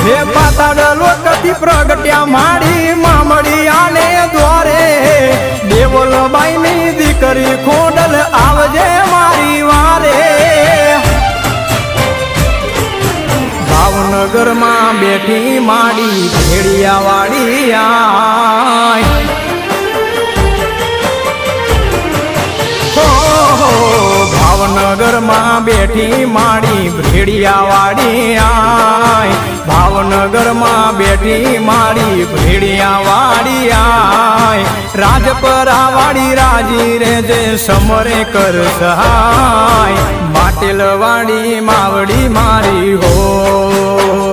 હે પાતાળ લોકથી પ્રગટ્યા માડી મામડી આને દ્વારે દેવલબાઈ ની દીકરી ખોડલ આવજે મારી વારે ભાવનગર માં બેઠી માડી ભેડિયા વાળી આય ભાવનગર માં બેઠી માડી ભેડિયા વાળી આય ભાવનગર માં બેઠી માડી ભેડિયા વાળી આય રાજપરા વાળી રાજી રે જે સમરે કર સહાય માટેલ વાળી માવડી મારી હો